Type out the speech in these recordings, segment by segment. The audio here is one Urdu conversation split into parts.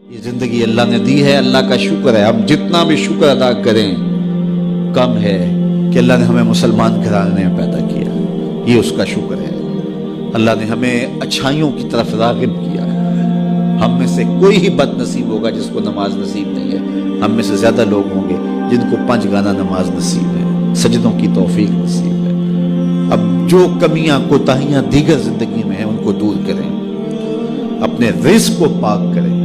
یہ زندگی اللہ نے دی ہے، اللہ کا شکر ہے. ہم جتنا بھی شکر ادا کریں کم ہے کہ اللہ نے ہمیں مسلمان گھرانے میں پیدا کیا. یہ اس کا شکر ہے. اللہ نے ہمیں اچھائیوں کی طرف راغب کیا. ہم میں سے کوئی ہی بد نصیب ہوگا جس کو نماز نصیب نہیں ہے. ہم میں سے زیادہ لوگ ہوں گے جن کو 5 گانا نماز نصیب ہے، سجدوں کی توفیق نصیب ہے. اب جو کمیاں کوتاہیاں دیگر زندگی میں ہیں ان کو دور کریں، اپنے رزق کو پاک کریں،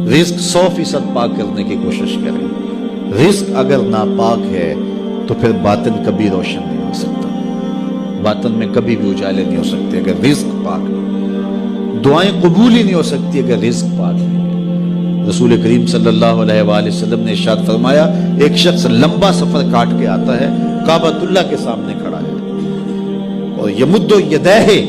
رزق 100% پاک کرنے کی کوشش کریں. رزق اگر ناپاک ہے تو پھر باطن کبھی روشن نہیں ہو سکتا، باطن میں کبھی بھی اجالے نہیں ہو سکتے اگر رزق پاک نہیں. دعائیں قبول ہی نہیں ہو سکتی اگر رزق پاک نہیں ہے. رسول کریم صلی اللہ علیہ وآلہ وسلم نے ارشاد فرمایا، ایک شخص لمبا سفر کاٹ کے آتا ہے، کعبۃ اللہ کے سامنے کھڑا ہے اور یمد یدیہ،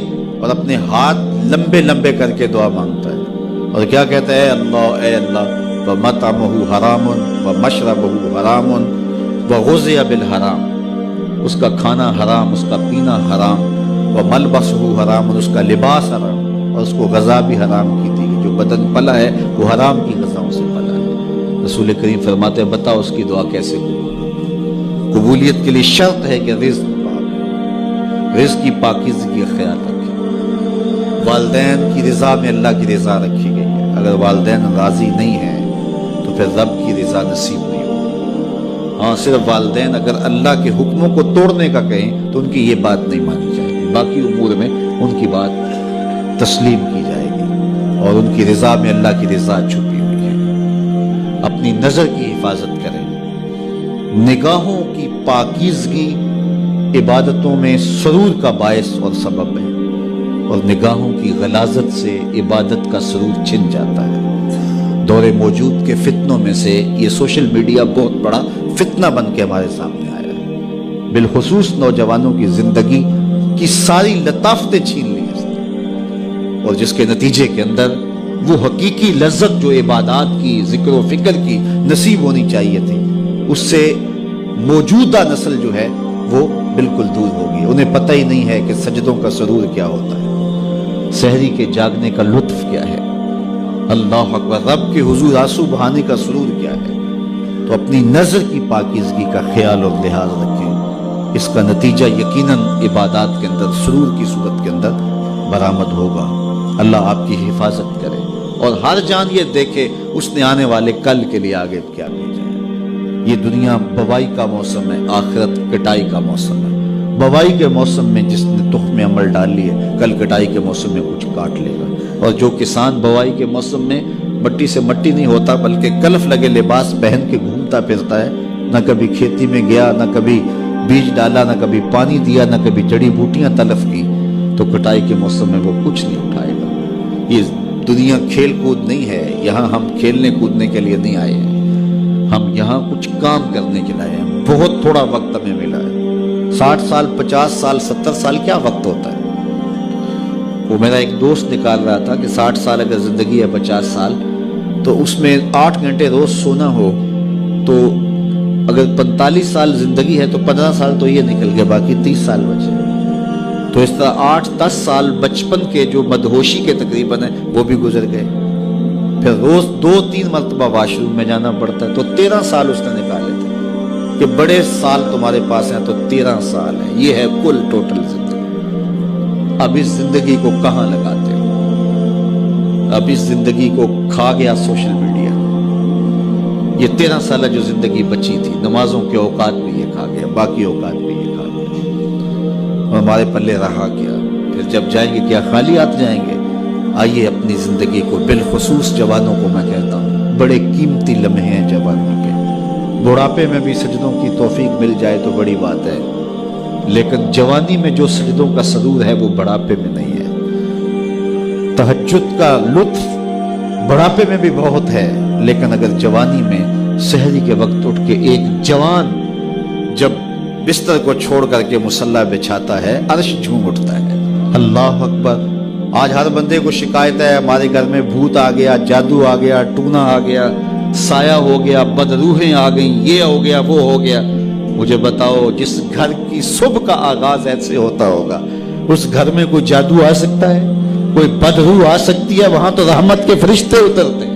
اور اپنے ہاتھ لمبے لمبے کر کے دعا مانگتا ہے اور کیا کہتا ہے؟ اے اللہ وَمَطْعَمُهُ حَرَامٌ وَمَشْرَبُهُ حَرَامٌ وَغُذِّيَ بِالْحَرَامِ. اس کا کھانا حرام، اس کا پینا حرام. وَمَلْبَسُهُ حَرَامٌ، اس کا لباس حرام، اور اس کو غذا بھی حرام کی دی. جو بدن پلا ہے وہ حرام کی غذاؤں سے پلا ہے. رسول کریم فرماتے ہیں بتاؤ اس کی دعا کیسے قبول؟ قبولیت کے لیے شرط ہے کہ رزق پاک، رزق کی پاکیزگی کا خیال رکھیں. والدین کی رضا میں اللہ کی رضا رکھی گئی ہے. اگر والدین راضی نہیں ہیں تو پھر رب کی رضا نصیب نہیں ہوگی. ہاں، صرف والدین اگر اللہ کے حکموں کو توڑنے کا کہیں تو ان کی یہ بات نہیں مانی جائے گی، باقی امور میں ان کی بات تسلیم کی جائے گی. اور ان کی رضا میں اللہ کی رضا چھپی ہوئی ہے. اپنی نظر کی حفاظت کریں. نگاہوں کی پاکیزگی عبادتوں میں سرور کا باعث اور سبب ہے، اور نگاہوں کی غلاظت سے عبادت کا سرور چھن جاتا ہے. دور موجود کے فتنوں میں سے یہ سوشل میڈیا بہت بڑا فتنہ بن کے ہمارے سامنے آیا ہے. بالخصوص نوجوانوں کی زندگی کی ساری لطافتیں چھین لی ہیں، اور جس کے نتیجے کے اندر وہ حقیقی لذت جو عبادات کی، ذکر و فکر کی نصیب ہونی چاہیے تھی، اس سے موجودہ نسل جو ہے وہ بالکل دور ہوگی. انہیں پتہ ہی نہیں ہے کہ سجدوں کا سرور کیا ہوتا ہے، سحری کے جاگنے کا لطف کیا ہے، اللہ اکبر، رب کے حضور آنسو بہانے کا سرور کیا ہے. تو اپنی نظر کی پاکیزگی کا خیال اور لحاظ رکھیں. اس کا نتیجہ یقیناً عبادات کے اندر سرور کی صورت کے اندر برآمد ہوگا. اللہ آپ کی حفاظت کرے اور ہر جان یہ دیکھے اس نے آنے والے کل کے لیے آگے کیا بھیجا ہے. یہ دنیا بوائی کا موسم ہے، آخرت کٹائی کا موسم ہے. بوائی کے موسم میں جس نے تخم عمل ڈال لی ہے، کل کٹائی کے موسم میں کچھ کاٹ لے گا. اور جو کسان بوائی کے موسم میں مٹی سے مٹی نہیں ہوتا بلکہ کلف لگے لباس پہن کے گھومتا پھرتا ہے، نہ کبھی کھیتی میں گیا، نہ کبھی بیج ڈالا، نہ کبھی پانی دیا، نہ کبھی جڑی بوٹیاں تلف کی، تو کٹائی کے موسم میں وہ کچھ نہیں اٹھائے گا. یہ دنیا کھیل کود نہیں ہے. یہاں ہم کھیلنے کودنے کے لیے نہیں آئے ہیں، ہم یہاں کچھ کام کرنے کے لیے آئے ہیں. بہت تھوڑا وقت ہمیں ملا ہے. 60 سال 50 سال 70 سال کیا وقت ہوتا ہے؟ وہ میرا ایک دوست نکال رہا تھا کہ 60 سال اگر زندگی ہے 50 سال تو اس میں 8 گھنٹے روز سونا ہو تو اگر 45 سال زندگی ہے تو 15 سال تو یہ نکل گئے، باقی 30 سال بچے. تو اس طرح 8-10 سال بچپن کے جو مدہوشی کے تقریباً ہیں وہ بھی گزر گئے. پھر روز 2-3 مرتبہ واش روم میں جانا پڑتا ہے، تو 13 سال اس نے نکالے تھے. کہ بڑے سال تمہارے پاس ہیں تو 13 سال ہیں. یہ ہے کل ٹوٹل زندگی. اب اس زندگی کو کہاں لگاتے ہو؟ اب اس زندگی کو کھا گیا سوشل میڈیا. یہ 13 سالہ جو زندگی بچی تھی، نمازوں کے اوقات بھی یہ کھا گیا، باقی اوقات بھی یہ کھا گیا، اور ہمارے پلے رہا کیا. پھر جب جائیں گے کیا خالی ہاتھ جائیں گے؟ آئیے اپنی زندگی کو، بالخصوص جوانوں کو میں کہتا ہوں، بڑے قیمتی لمحے ہیں جوانی کے. بڑھاپے میں بھی سجدوں کی توفیق مل جائے تو بڑی بات ہے، لیکن جوانی میں جو سجدوں کا سرور ہے وہ بڑھاپے میں نہیں ہے. تہجد کا لطف بڑھاپے میں بھی بہت ہے، لیکن اگر جوانی میں سحری کے وقت اٹھ کے ایک جوان جب بستر کو چھوڑ کر کے مصلی بچھاتا ہے، عرش جھوم اٹھتا ہے. اللہ اکبر. آج ہر بندے کو شکایت ہے ہمارے گھر میں بھوت آ گیا، جادو آ گیا، ٹونا آ گیا، سایہ ہو گیا، بدروحیں آ گئیں، یہ ہو گیا، وہ ہو گیا. مجھے بتاؤ، جس گھر کی صبح کا آغاز ایسے ہوتا ہوگا اس گھر میں کوئی جادو آ سکتا ہے؟ کوئی بدروح آ سکتی ہے؟ وہاں تو رحمت کے فرشتے اترتے ہیں.